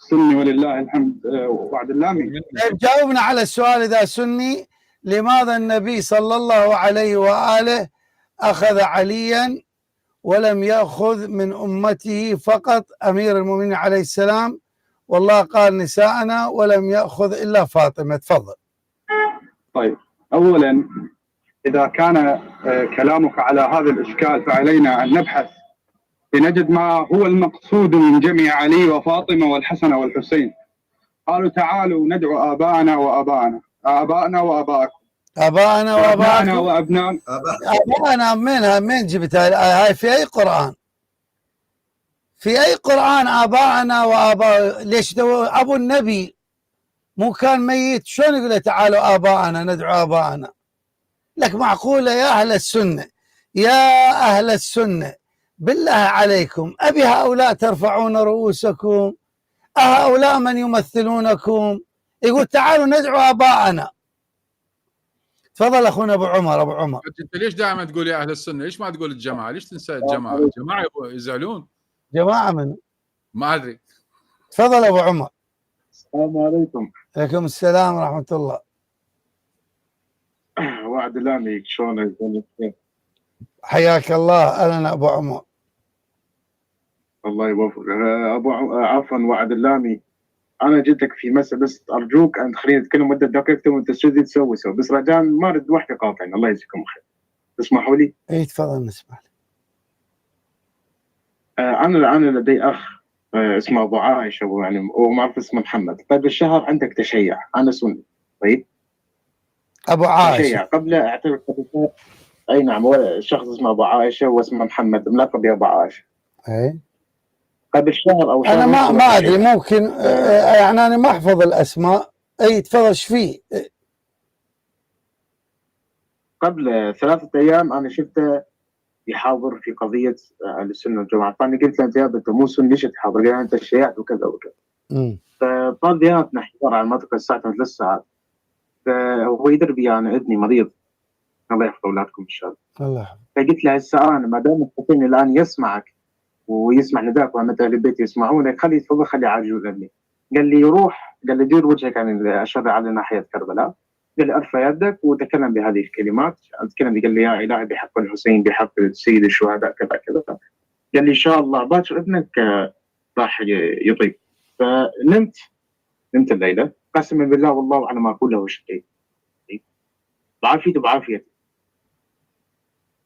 سني ولله الحمد. وعد اللامي، طيب جاوبنا على السؤال. إذا سني، لماذا النبي صلى الله عليه وآله أخذ عليا ولم يأخذ من أمته فقط أمير المؤمنين عليه السلام، والله قال نساءنا، ولم يأخذ إلا فاطمة؟ تفضل. طيب، أولا إذا كان كلامك على هذا الإشكال فعلينا أن نبحث لنجد ما هو المقصود من جمع علي وفاطمة والحسن والحسين. قالوا تعالوا ندعو آباءنا وآباءنا، آباءنا وآباءكم، آباءنا وآباءكم وأبناء. آباءنا منها من جبتها؟ هاي في أي قرآن؟ في أي قرآن آباءنا وآباء؟ ليش أبو النبي مو كان ميت؟ شلون يقول تعالوا آباءنا ندعو آباءنا؟ لك معقولة يا أهل السنة، يا أهل السنة بالله عليكم، أبي هؤلاء ترفعون رؤوسكم؟ هؤلاء من يمثلونكم؟ يقول تعالوا ندعو آباءنا. تفضل أخونا أبو عمر. أبو عمر، أنت ليش دائما تقول يا أهل السنة؟ ليش ما تقول الجماعة؟ ليش تنسى الجماعة؟ الجماعة يزعلون. جماعة من؟ ما أدري. تفضل أبو عمر. السلام عليكم. عليكم السلام ورحمة الله. وعد اللامي، شلونك؟ حياك الله. أهلا أبو عمر. الله يوفقك. عفوا وعد اللامي، انا جيت لك في مسألة، بس ارجوك ان تخليني اتكلم مده دقيقتين وانت شو تسوي بس رجاء ما اريد وحده قاطعين. الله يجزيكم خير، تسمحوا لي؟ اي تفضل نسمع لك. انا لدي اخ اسمه ابو عائشه، يعني ومعروف اسمه محمد. قبل الشهر عندك تشيع، انا سني. طيب ابو عائشه تشيع قبل اعتبر اي نعم، شخص اسمه ابو عائشه واسمه محمد ملقب يا ابو عائشه. اي قبل شهر او شهر انا ما ادري، ممكن يعني انا ما احفظ الاسماء. اي تفضل. ايش فيه؟ قبل 3 ايام انا شفته يحاضر في قضيه السنه والجماعه، فانا قلت له انت يا انت مو سني، ليش تحاضر؟ قال انت شيعت وكذا وكذا. فطال ديانتنا حوار على المنطقه الساعه 3 ساعات. فهو يدري بي انا ابني مريض، الله يحفظ اولادكم ان شاء الله. الله يحفظ. فقلت له هسه انا ما دام الحسين الان يسمعك ويسمع نداك وعمة اهل البيت يسمعونك، خلي تفضل خلي يعالجوا ابني. قال لي روح، قال لي دير وجهك عن الشر على ناحيه كربلاء، قال لي ارفع يدك وتكلم بهذه الكلمات. اتكلم، قال لي يا الهي بحق الحسين، بحق سيد الشهداء كذا كذا. قال لي ان شاء الله باكر ابنك راح يطيب. فنمت الليله قسما بالله والله على ما اقول له شيء، بعافيته بعافيته.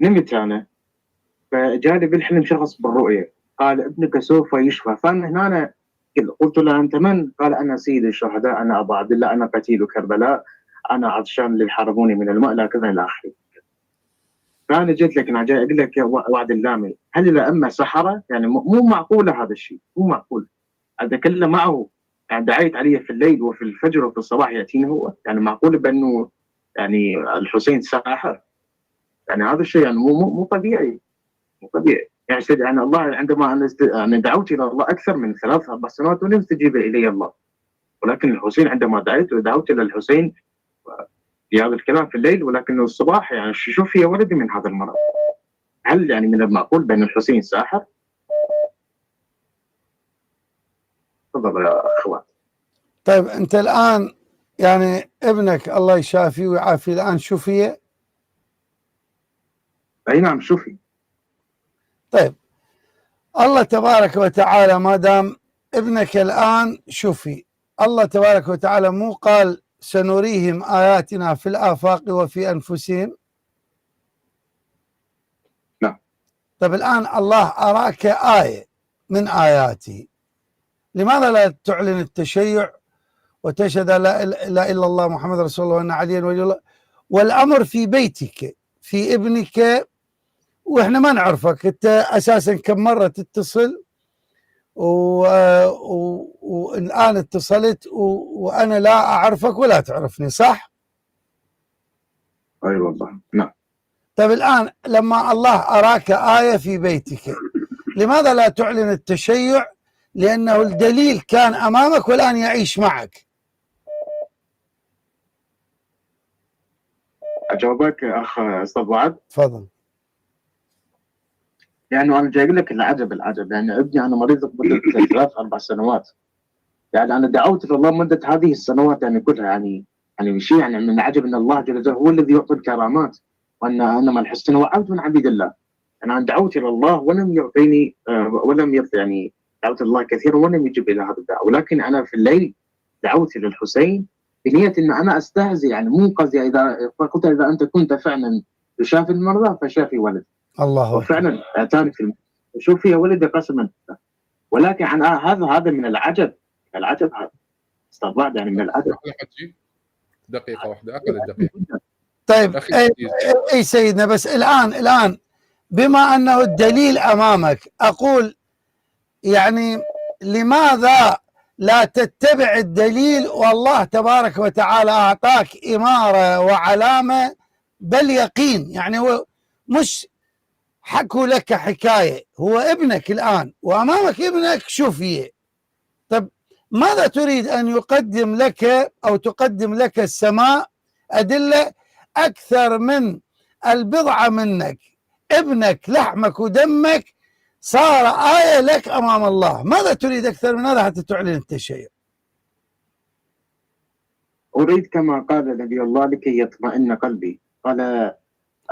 نمت انا، فجالي بالحلم شخص بالرؤيه قال ابنك سوف يشفى. فانا هنا قلت له انت من؟ قال انا سيد الشهداء، انا ابو عبد الله، انا قتيل كربلاء، انا عطشان اللي حاربوني من الماء لا كذا الى اخره. فانا جيت لك، انا جاي اقول لك يا وعد اللامي، هل الائمه سحره؟ يعني مو معقوله هذا الشيء، مو معقول. اتكلم معه، يعني دعيت عليه في الليل وفي الفجر وفي الصباح ياتيني هو، يعني معقول بانه يعني الحسين ساحر؟ يعني هذا الشيء يعني مو طبيعي، مو طبيعي. يعني سيدي يعني الله عندما انا دعوت الى الله اكثر من 3 4 سنوات ولم يستجيب الي الله، ولكن الحسين عندما دعوت الى الحسين في هذا الكلام في الليل، ولكن الصباح يعني شوف يا ولدي من هذا المرض. هل يعني من المعقول بان الحسين ساحر؟ تفضل يا اخوان. طيب انت الان يعني ابنك الله يشافيه ويعافيه الان شفي؟ اي نعم شفي. طيب الله تبارك وتعالى ما دام ابنك الان شفي، الله تبارك وتعالى مو قال سنريهم آياتنا في الآفاق وفي أنفسهم؟ نعم. طيب الآن الله أراك آية من آياته، لماذا لا تعلن التشيع وتشهد لا إله إلا الله محمد رسول الله وأن عليا ولي الله، والأمر في بيتك في ابنك وإحنا ما نعرفك؟ أنت أساسا كم مرة تتصل والآن اتصلت وأنا لا أعرفك ولا تعرفني، صح؟ أي والله نعم. طيب الآن لما الله أراك آية في بيتك، لماذا لا تعلن التشيع؟ لأنه الدليل كان أمامك والآن يعيش معك. أجاوبك أخ أستاذ وعد؟ تفضل. يعني أنا جاي أقول لك العجب، يعني ابني أنا مريض لمدة 3 4 سنوات، يعني انا دعوت الى الله مده هذه السنوات يعني كلها، يعني شيء يعني من العجب ان الله جل جلاله هو الذي يعطي الكرامات، وان من الحسن وعبد من عبيد الله. انا دعوت الى الله ولم يعطيني ولم يعطي، يعني دعوت الله كثيرا ولم يجب الى هذا الدعوه. ولكن انا في الليل دعوت للحسين بنيه ان انا استهزئ، يعني منقذ، اذا قلت اذا انت كنت فعلا تشافي المرضى فشافي ولد. الله أكبر. وفعلا اتاني في شوف يا ولدي قسما. ولكن عن هذا من العجب، العجب هذا استطاع يعني من العجب. دقيقة واحدة، أقل الدقيقة. طيب اي سيدنا، بس الان بما انه الدليل امامك، اقول يعني لماذا لا تتبع الدليل والله تبارك وتعالى اعطاك اماره وعلامه بل يقين؟ يعني هو مش حكوا لك حكايه، هو ابنك الان وامامك ابنك شوفيه. طب ماذا تريد ان يقدم لك او تقدم لك السماء ادله اكثر من البضعه منك؟ ابنك لحمك ودمك صار آية لك أمام الله، ماذا تريد أكثر من هذا حتى تعلن التشيع؟ أريد كما قال نبي الله لكي يطمئن قلبي. قال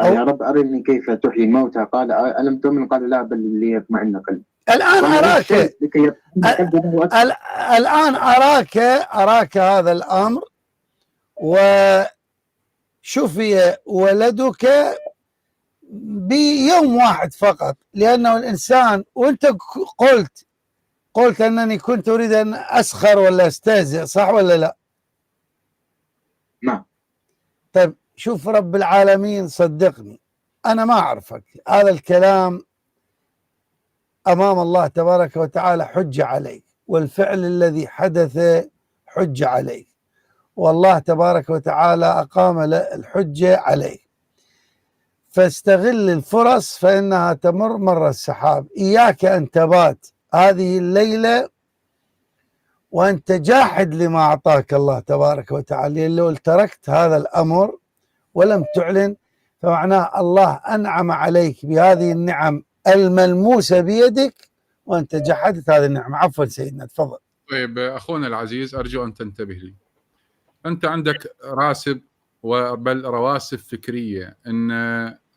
يا رب أرني كيف تحيي الموتى، قال ألم تؤمن؟ قال لا بل ليطمئن قلبي. الآن أراك هذا الأمر، وشفي ولدك بيوم واحد فقط، لأنه الإنسان، وأنت قلت أنني كنت أريد أن أسخر ولا أستهزئ، صح ولا لا؟ نعم. طيب شوف، رب العالمين صدقني أنا ما أعرفك، هذا الكلام أمام الله تبارك وتعالى حجة عليك، والفعل الذي حدث حجة عليك، والله تبارك وتعالى أقام الحجة عليك. فاستغل الفرص فإنها تمر مر السحاب. إياك أن تبات هذه الليلة وأنت جاحد لما أعطاك الله تبارك وتعالى. لو تركت هذا الأمر ولم تعلن فمعناه الله أنعم عليك بهذه النعم الملموسة بيدك وأنت جحدت هذه النعمة. عفوا سيدنا، تفضل. طيب أخونا العزيز، أرجو أن تنتبه لي. أنت عندك راسب بل رواسب فكرية أن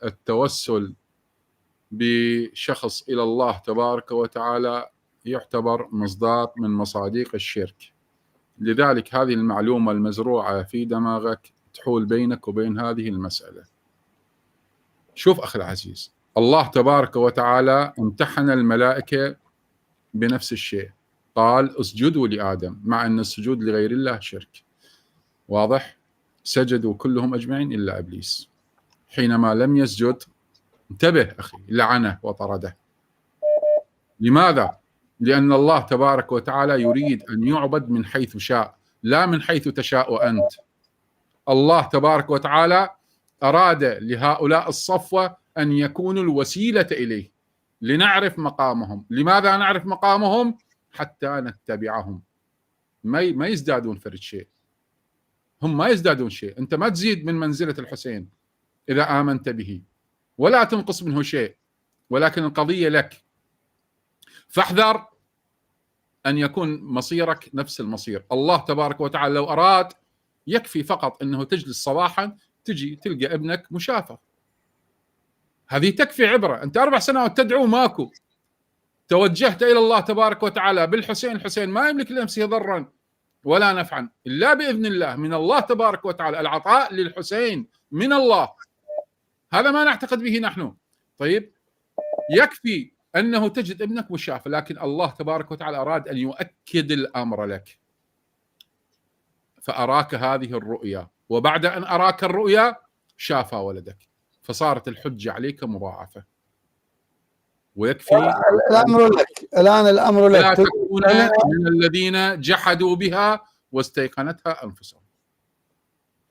التوسل بشخص إلى الله تبارك وتعالى يعتبر مصداق من مصادق الشرك. لذلك هذه المعلومة المزروعة في دماغك تحول بينك وبين هذه المسألة. شوف أخي العزيز، الله تبارك وتعالى امتحن الملائكة بنفس الشيء، قال اسجدوا لآدم، مع أن السجود لغير الله شرك. واضح؟ سجدوا كلهم أجمعين إلا إبليس. حينما لم يسجد انتبه أخي، لعنه وطرده. لماذا؟ لأن الله تبارك وتعالى يريد أن يعبد من حيث شاء، لا من حيث تشاء أنت. الله تبارك وتعالى أراد لهؤلاء الصفوة أن يكونوا الوسيلة إليه لنعرف مقامهم. لماذا نعرف مقامهم؟ حتى نتبعهم. ما يزدادون فرد شيء، هم ما يزدادون شيء. أنت ما تزيد من منزلة الحسين إذا آمنت به، ولا تنقص منه شيء، ولكن القضية لك. فاحذر أن يكون مصيرك نفس المصير. الله تبارك وتعالى لو أراد يكفي فقط أنه تجلس صباحا تجي تلقى ابنك مشافى، هذه تكفي عبرة. أنت 4 سنوات تدعو ماكو، توجهت إلى الله تبارك وتعالى بالحسين. الحسين ما يملك لنفسه ضرا ولا نفعا إلا بإذن الله من الله تبارك وتعالى. العطاء للحسين من الله، هذا ما نعتقد به نحن. طيب يكفي أنه تجد ابنك مشافى، لكن الله تبارك وتعالى أراد أن يؤكد الأمر لك، فأراك هذه الرؤيا، وبعد أن أراك الرؤيا شافى ولدك، فصارت الحجة عليك مضاعفة. ويكفي الأمر لك الآن، الأمر لك. لا تكون من الذين جحدوا بها واستيقنتها أنفسهم.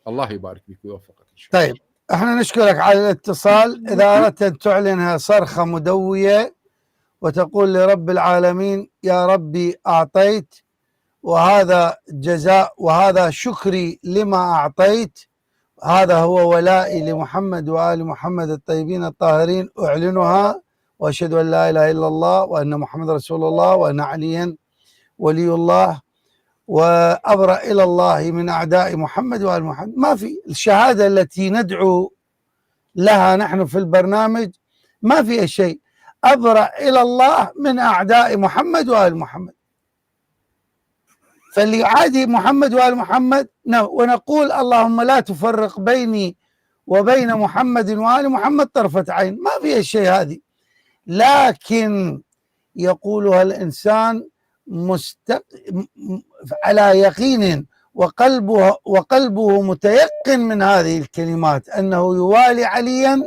الله يبارك فيك ويوفقك إن شاء الله. طيب احنا نشكرك على الاتصال. إذا أردت أن تعلنها صرخة مدوية وتقول لرب العالمين يا ربي أعطيت، وهذا جزاء وهذا شكري لما أعطيت، هذا هو ولائي لمحمد وآل محمد الطيبين الطاهرين، أعلنها وأشهد أن لا إله إلا الله وأن محمد رسول الله وأن عليا ولي الله وأبرأ إلى الله من أعداء محمد وآل محمد. ما في الشهادة التي ندعو لها نحن في البرنامج ما فيها شيء، أبرأ إلى الله من أعداء محمد وآل محمد. فاللي يعادي محمد وآل محمد ونقول اللهم لا تفرق بيني وبين محمد وآل محمد طرفة عين، ما فيها الشيء هذه. لكن يقولها الإنسان على يقين وقلبه متيقن من هذه الكلمات أنه يوالي عليا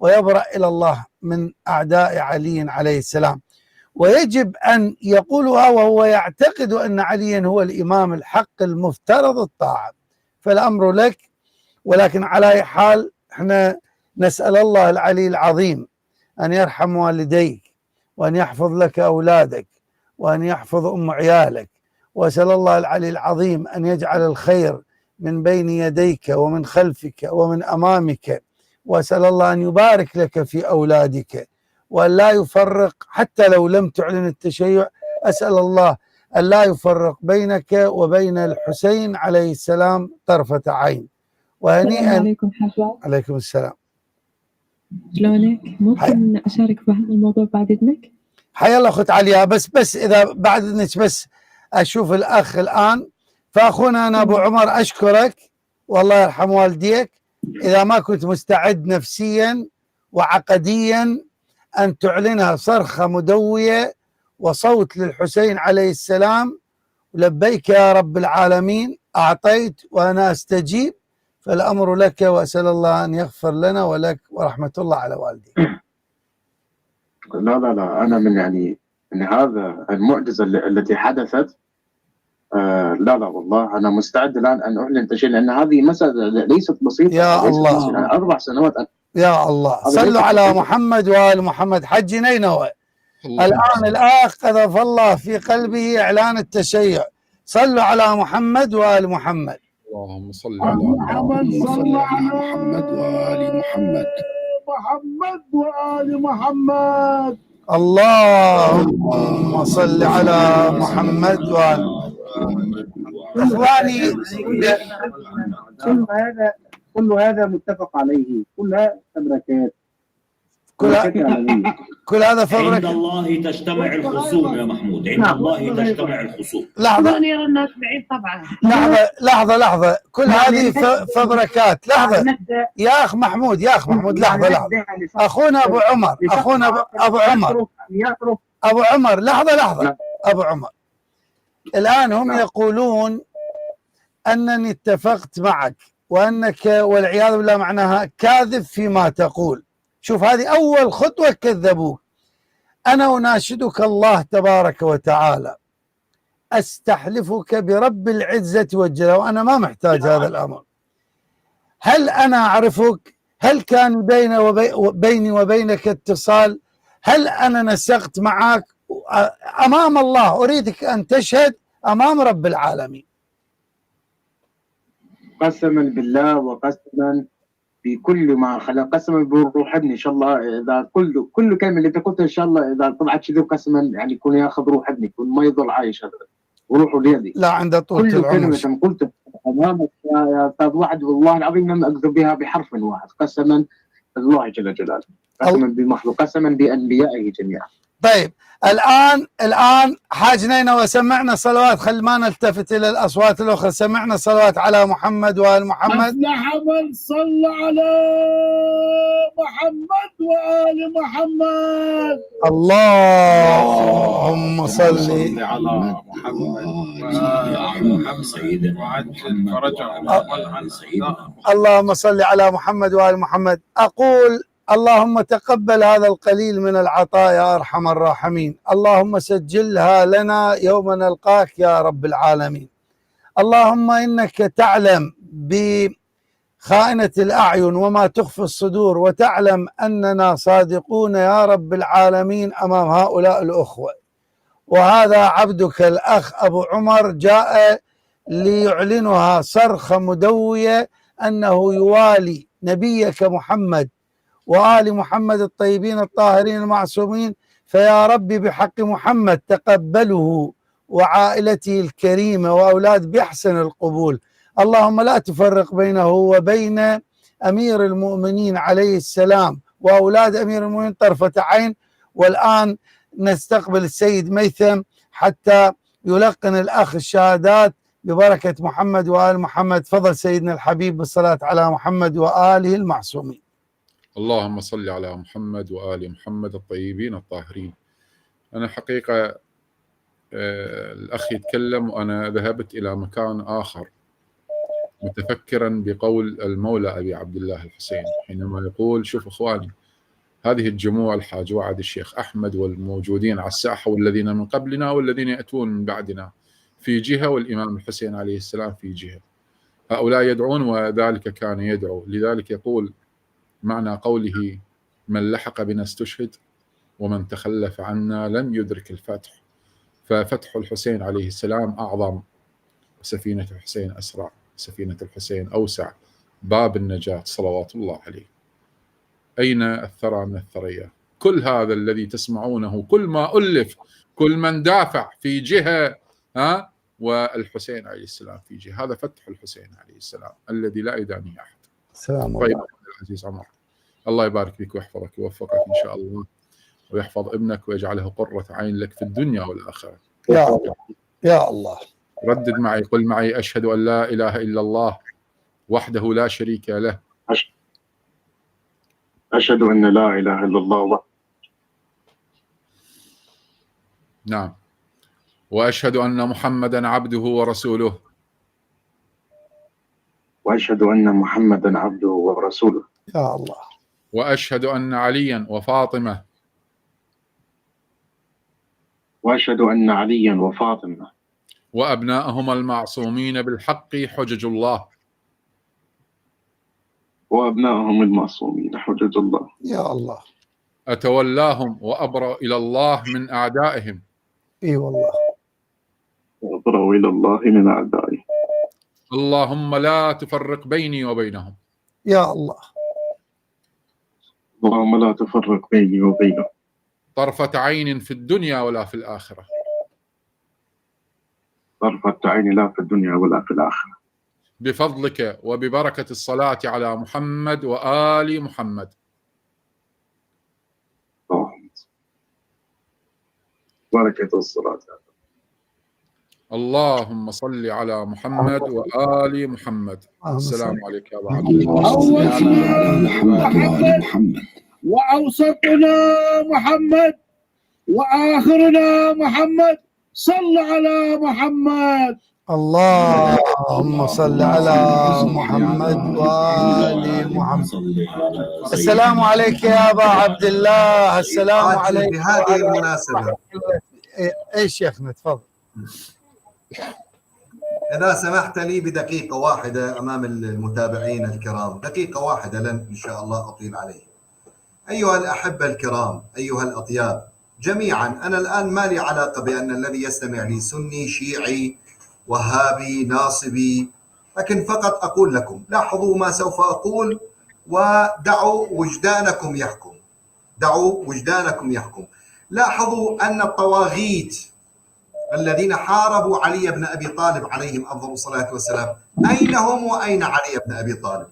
ويبرأ إلى الله من أعداء علي عليه السلام، ويجب أن يقولها وهو يعتقد أن عليا هو الإمام الحق المفترض الطاعة. فالأمر لك، ولكن على أي حال احنا نسأل الله العلي العظيم أن يرحم والديك، وأن يحفظ لك أولادك، وأن يحفظ أم عيالك، وأسأل الله العلي العظيم أن يجعل الخير من بين يديك ومن خلفك ومن أمامك، وأسأل الله أن يبارك لك في أولادك، وأن لا يفرق حتى لو لم تعلن التشيع. أسأل الله أن لا يفرق بينك وبين الحسين عليه السلام طرفة عين. وهنيئا. السلام عليكم حاج. عليكم السلام. شلونك؟ ممكن أشارك في هذا الموضوع بعد إذنك؟ حيا الله أخت عليا، بس إذا بعد إذنك بس أشوف الأخ الآن. فأخونا أنا أبو عمر أشكرك والله يرحم والديك. إذا ما كنت مستعد نفسيا وعقديا أن تعلنها صرخة مدوية وصوت للحسين عليه السلام، لبيك يا رب العالمين، أعطيت وأنا أستجيب، فالأمر لك، وأسأل الله أن يغفر لنا ولك ورحمة الله على والديك. لا أنا من هذا المعجزة التي حدثت. لا والله أنا مستعد الآن أن أعلن تشيع، لأن هذه مسألة ليست بسيطة. يا الله. يعني 4 سنوات. يا الله، صلوا على محمد وآل محمد. حج نينوى الآن الآخ قذف الله في قلبه إعلان التشيع. صلوا على محمد وآل محمد. اللهم صل على محمد وآل محمد. محمد وآل محمد. اللهم صل على محمد وآل إخواني. كل هذا متفق عليه، كلها تبركات. كل هذا فبرك. عند الله تجتمع الخصوم يا محمود، عند الله تجتمع الخصوم. لحظة الناس بعيد طبعا. لحظة كل هذه فبركات. لحظة يا أخ محمود، لحظة. أخونا أبو عمر، أبو عمر لحظة. أبو عمر الآن هم يقولون أنني اتفقت معك وأنك والعياذ بالله معناها كاذب فيما تقول. شوف هذه أول خطوة كذبوك. أنا أناشدك الله تبارك وتعالى، أستحلفك برب العزة والجلال، وأنا ما محتاج هذا الأمر. هل أنا أعرفك؟ هل كان بيني وبينك اتصال؟ هل أنا نسقت معك أمام الله؟ أريدك أن تشهد أمام رب العالمين. قسما بالله وقسما بكل ما خلق، قسما بروح ابني ان شاء الله، اذا كل كلمه اللي انت قلتها ان شاء الله اذا طلعت كذب قسما يكون ياخذ روح ابني، يكون ما يظل عايش هذا وروحه ليدي. لا عنده طول كل كلمه قلتها امامك يا استاذ وعد والله العظيم لم اكذب بها بحرف واحد، قسما بالله جل جلاله، قسما بمخلوق، قسما بانبيائه جميعا. طيب الآن حاج نينوى سمعنا صلوات، خل ما نلتفت إلى الأصوات الأخرى، سمعنا صلوات على محمد وآل محمد. أفلح من صلى على محمد وآل محمد. اللهم صل على محمد اللهم صل على محمد وآل محمد. أقول اللهم تقبل هذا القليل من العطاء يا أرحم الراحمين، اللهم سجلها لنا يوم نلقاك يا رب العالمين. اللهم إنك تعلم بخائنة الأعين وما تخفي الصدور، وتعلم أننا صادقون يا رب العالمين أمام هؤلاء الأخوة. وهذا عبدك الأخ أبو عمر جاء ليعلنها صرخة مدوية أنه يوالي نبيك محمد وآل محمد الطيبين الطاهرين المعصومين. فيا ربي بحق محمد تقبله وعائلته الكريمة وأولاد بأحسن القبول. اللهم لا تفرق بينه وبين أمير المؤمنين عليه السلام وأولاد أمير المؤمنين طرفة عين. والآن نستقبل السيد ميثم حتى يلقن الأخ الشهادات ببركة محمد وآل محمد. تفضل سيدنا الحبيب بالصلاة على محمد وآله المعصومين. اللهم صل على محمد وآل محمد الطيبين الطاهرين. أنا حقيقة الأخ يتكلم وأنا ذهبت إلى مكان آخر متفكرا بقول المولى أبي عبد الله الحسين حينما يقول: شوف إخواني، هذه الجموع الحاج وعد الشيخ أحمد والموجودين على الساحة والذين من قبلنا والذين يأتون من بعدنا في جهة، والإمام الحسين عليه السلام في جهة، هؤلاء يدعون وذلك كان يدعو. لذلك يقول معنى قوله: من لحق بنا استشهد ومن تخلف عنا لم يدرك الفتح. ففتح الحسين عليه السلام أعظم، سفينة الحسين أسرع، سفينة الحسين أوسع، باب النجاة صلوات الله عليه. أين الثرى من الثريا؟ كل هذا الذي تسمعونه، كل ما ألف، كل من دافع في جهة والحسين عليه السلام في جهة، هذا فتح الحسين عليه السلام الذي لا يدانيه أحد. سلام طيب الله. العزيز عمر، الله يبارك فيك ويحفظك ويوفقك إن شاء الله، ويحفظ ابنك ويجعله قرة عين لك في الدنيا والآخرة. يا الله يا الله. ردد معي، قل معي: أشهد أن لا إله إلا الله وحده لا شريك له. أشهد أن لا إله إلا الله. نعم. وأشهد أن محمدا عبده ورسوله. وأشهد أن محمدا عبده ورسوله. يا الله. وأشهد أن عليا وفاطمة. وأشهد أن عليا وفاطمة وأبناءهما المعصومين بالحق حجج الله. وأبنائهم المعصومين حجج الله. يا الله. أتولاهم وأبرأ إلى الله من أعدائهم. إي والله. وأبرأوا إلى الله من أعدائه. اللهم لا تفرق بيني وبينهم. يا الله. اللهم لا تفرق بيني وبينهم طرفة عين في الدنيا ولا في الآخرة. طرفة عين لا في الدنيا ولا في الآخرة. بفضلك وببركة الصلاة على محمد وآل محمد. بركة الصلاة. اللهم صل على محمد وآل محمد. السلام عليك يا أبا عبد الله. محمد وأوسطنا محمد وآخرنا محمد. صل على محمد. اللهم صل على محمد وآل محمد. السلام عليك يا أبا عبد الله. السلام عليك. بهذه المناسبة ايش شيخنا تفضل. إذا سمحت لي بدقيقة واحدة أمام المتابعين الكرام، دقيقة واحدة لن إن شاء الله أطيل عليه. أيها الأحبة الكرام، أيها الأطياب جميعا، أنا الآن ما لي علاقة بأن الذي يستمع لي سني شيعي وهابي ناصبي، لكن فقط أقول لكم لاحظوا ما سوف أقول ودعوا وجدانكم يحكم. دعوا وجدانكم يحكم. لاحظوا أن الطواغيت الذين حاربوا علي بن أبي طالب عليهم أفضل الصلاة والسلام، أين هم وأين علي بن أبي طالب؟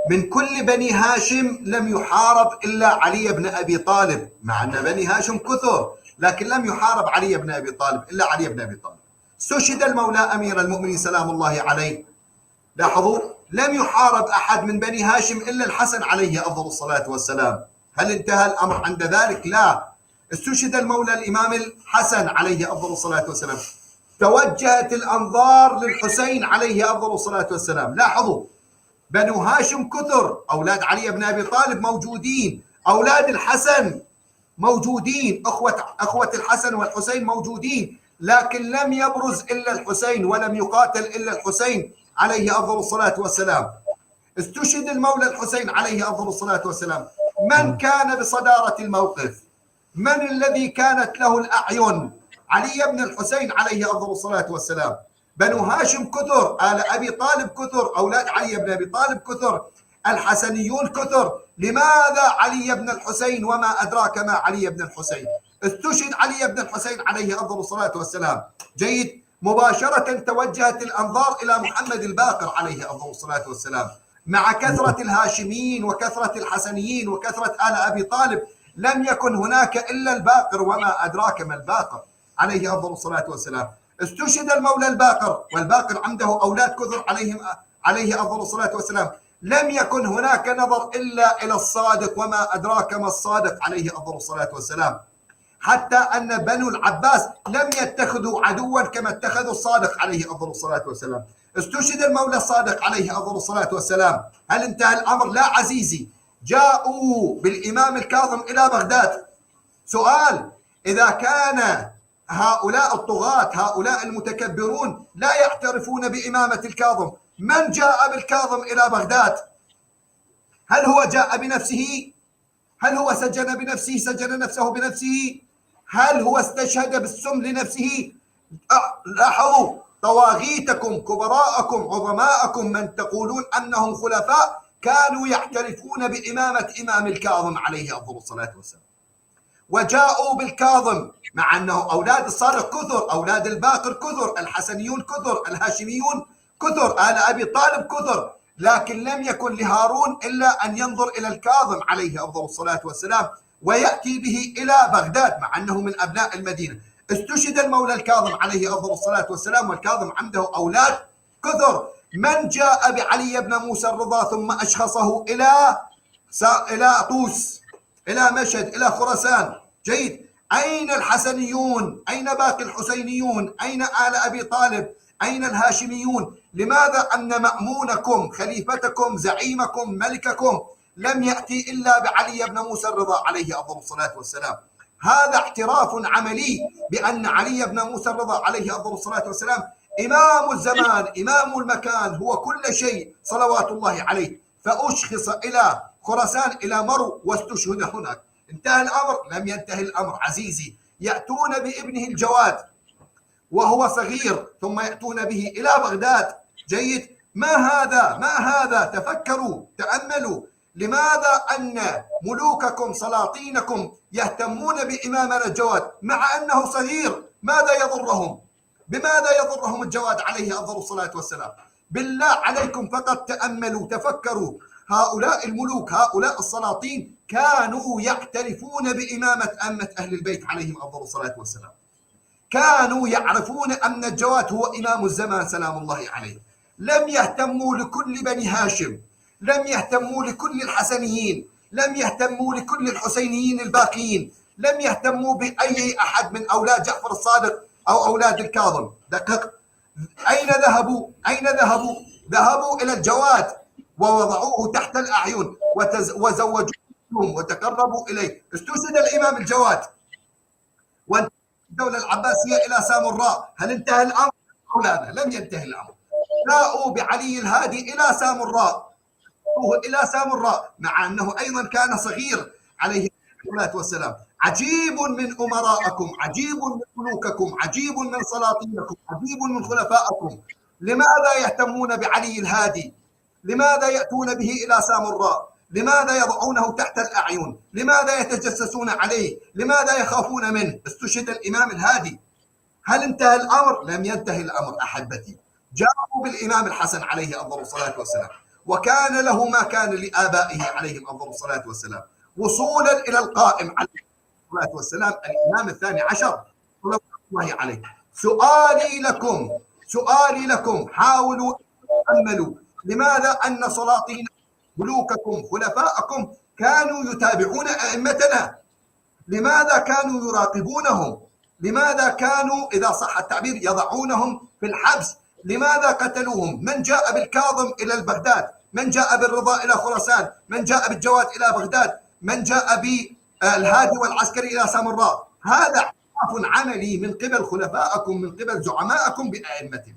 من كل بني هاشم لم يحارب إلا علي بن أبي طالب، مع أن بني هاشم كثر، لكن لم يحارب علي بن أبي طالب إلا علي بن أبي طالب. استشهد المولى أمير المؤمنين سلام الله عليه، لاحظوا لم يحارب أحد من بني هاشم إلا الحسن عليه أفضل الصلاة والسلام. هل انتهى الأمر عند ذلك؟ لا. استشهد المولى الإمام الحسن عليه أفضل الصلاة والسلام، توجهت الأنظار للحسين عليه أفضل الصلاة والسلام. لاحظوا بنو هاشم كثر، أولاد علي بن أبي طالب موجودين، أولاد الحسن موجودين، أخوة الحسن والحسين موجودين، لكن لم يبرز إلا الحسين ولم يقاتل إلا الحسين عليه أفضل الصلاة والسلام. استشهد المولى الحسين عليه أفضل الصلاة والسلام. من كان بصدارة الموقف؟ من الذي كانت له الأعين؟ علي بن الحسين عليه أفضل الصلاة والسلام. بنو هاشم كثر، آل أبي طالب كثر، أولاد علي بن أبي طالب كثر، الحسنيون كثر. لماذا علي بن الحسين وما أدراك ما علي بن الحسين؟ استشهد علي بن الحسين عليه أفضل الصلاة والسلام. جيد. مباشرة توجهت الأنظار إلى محمد الباقر عليه أفضل الصلاة والسلام. مع كثرة الهاشميين وكثرة الحسنيين وكثرة آل أبي طالب لم يكن هناك إلا الباقر، وما أدراك ما الباقر عليه أفضل الصلاة والسلام. استشهد المولى الباقر، والباقر عنده أولاد كثر عليه أفضل الصلاة والسلام. لم يكن هناك نظر إلا إلى الصادق، وما أدراك ما الصادق عليه أفضل الصلاة والسلام. حتى أن بنو العباس لم يتخذوا عدوا كما اتخذوا الصادق عليه أفضل الصلاة والسلام. استشهد المولى الصادق عليه أفضل الصلاة والسلام. هل انتهى الأمر؟ لا عزيزي. جاءوا بالإمام الكاظم إلى بغداد. سؤال: إذا كان هؤلاء الطغاة هؤلاء المتكبرون لا يعترفون بإمامة الكاظم، من جاء بالكاظم إلى بغداد؟ هل هو جاء بنفسه؟ هل هو سجن بنفسه؟ سجن نفسه بنفسه؟ هل هو استشهد بالسم لنفسه؟ لاحظوا طواغيتكم كبراءكم عظماءكم من تقولون أنهم خلفاء كانوا يعترفون بإمامة إمام الكاظم عليه أفضل الصلاة والسلام، وجاءوا بالكاظم مع أنه أولاد الصادق كثر، أولاد الباقر كثر، الحسنيون كثر، الهاشميون كثر، آل أبي طالب كثر، لكن لم يكن لهارون إلا أن ينظر إلى الكاظم عليه أفضل الصلاة والسلام ويأتي به إلى بغداد مع أنه من أبناء المدينة. استشهد المولى الكاظم عليه أفضل الصلاة والسلام، والكاظم عنده أولاد كثر. من جاء بعلي بن موسى الرضا ثم أشخصه إلى طوس، إلى مشهد، إلى خراسان؟ جيد. أين الحسنيون؟ أين باقي الحسينيون؟ أين آل أبي طالب؟ أين الهاشميون؟ لماذا أن مأمونكم خليفتكم زعيمكم ملككم لم يأتي إلا بعلي بن موسى الرضا عليه أفضل الصلاة والسلام؟ هذا اعتراف عملي بأن علي بن موسى الرضا عليه أفضل الصلاة والسلام إمام الزمان، إمام المكان، هو كل شيء صلوات الله عليه. فأشخص إلى خراسان، إلى مرو، واستشهد هناك. انتهى الأمر؟ لم ينتهي الأمر عزيزي. يأتون بابنه الجواد وهو صغير ثم يأتون به إلى بغداد. جيد. ما هذا؟ تفكروا، تأملوا. لماذا أن ملوككم سلاطينكم يهتمون بإمامنا الجواد مع أنه صغير؟ ماذا يضرهم؟ بماذا يضرهم الجواد عليه أفضل الصلاة والسلام؟ بالله عليكم فقط تأملوا، تفكروا. هؤلاء الملوك، هؤلاء السلاطين كانوا يعترفون بإمامة أئمة أهل البيت عليهم أفضل الصلاة والسلام. كانوا يعرفون أن الجواد هو إمام الزمان سلام الله عليه. لم يهتموا لكل بني هاشم، لم يهتموا لكل الحسنيين، لم يهتموا لكل الحسينيين الباقيين، لم يهتموا بأي أحد من أولاد جعفر الصادق أو أولاد الكاظم. دقق. أين ذهبوا؟ ذهبوا إلى الجواد ووضعوه تحت الأعين وزوجوهم وتقربوا إليه. استشهد الإمام الجواد وانتهت الدولة العباسية إلى سامراء. هل انتهى الأمر؟ لا، لم ينتهي الأمر. جاءوا بعلي الهادي إلى سامراء مع أنه أيضا كان صغير عليه الصلاة والسلام. عجيب من أمراءكم، عجيب من ملوككم، عجيب من سلاطينكم، عجيب من خلفائكم. لماذا يهتمون بعلي الهادي؟ لماذا يأتون به إلى سامراء؟ لماذا يضعونه تحت الأعين؟ لماذا يتجسسون عليه؟ لماذا يخافون منه؟ استشهد الإمام الهادي. هل انتهى الأمر؟ لم ينتهي الأمر أحبتي. جاءوا بالإمام الحسن عليه أفضل الصلاة والسلام، وكان له ما كان لآبائه عليهم أفضل الصلاة والسلام، وصولا إلى القائم عليه الصلاة والسلام الإمام الثاني عشر صلوات الله عليه. سؤالي لكم حاولوا تأملوا. لماذا أن سلاطين ملوككم خلفاءكم كانوا يتابعون أئمتنا؟ لماذا كانوا يراقبونهم؟ لماذا كانوا إذا صح التعبير يضعونهم في الحبس؟ لماذا قتلوهم؟ من جاء بالكاظم إلى بغداد؟ من جاء بالرضا إلى خراسان؟ من جاء بالجواد إلى بغداد؟ من جاء بالهادي والعسكري إلى سامراء؟ هذا اعتراف عملي من قبل خلفائكم، من قبل زعمائكم بأئمتنا.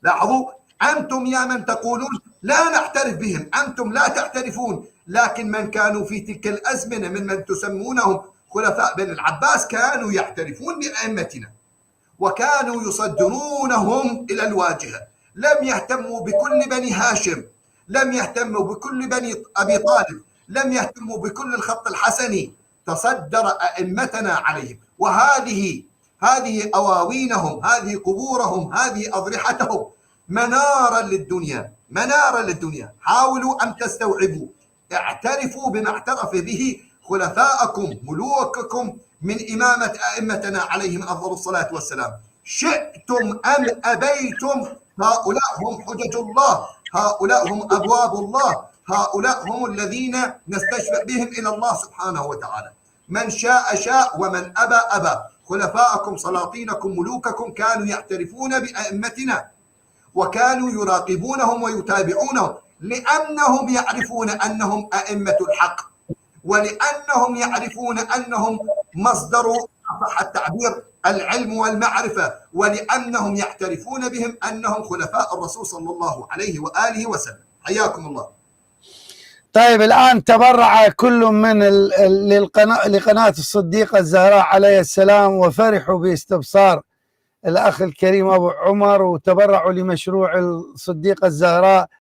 لاحظوا، أنتم يا من تقولون لا نعترف بهم، أنتم لا تعترفون، لكن من كانوا في تلك الأزمنة من تسمونهم خلفاء بن العباس كانوا يعترفون بأئمتنا وكانوا يصدرونهم إلى الواجهة. لم يهتموا بكل بني هاشم، لم يهتموا بكل بني أبي طالب، لم يهتموا بكل الخط الحسني، تصدر أئمتنا عليهم. وهذه أواوينهم، هذه قبورهم، هذه أضرحتهم منارا للدنيا، منارا للدنيا. حاولوا أن تستوعبوا، اعترفوا بما اعترف به خلفاءكم ملوككم من إمامة أئمتنا عليهم أفضل الصلاة والسلام. شئتم أم أبيتم هؤلاء هم حجج الله، هؤلاء هم أبواب الله، هؤلاء هم الذين نستشفع بهم إلى الله سبحانه وتعالى. من شاء شاء ومن أبى أبى. خلفاءكم سلاطينكم ملوككم كانوا يعترفون بأئمتنا وكانوا يراقبونهم ويتابعونهم، لأنهم يعرفون أنهم أئمة الحق، ولأنهم يعرفون أنهم مصدر صح التعبير العلم والمعرفة، ولأنهم يعترفون بهم أنهم خلفاء الرسول صلى الله عليه وآله وسلم. حياكم الله. طيب الآن تبرع كل من لقناة الصديقة الزهراء عليه السلام، وفرحوا باستبصار الأخ الكريم أبو عمر، وتبرعوا لمشروع الصديقة الزهراء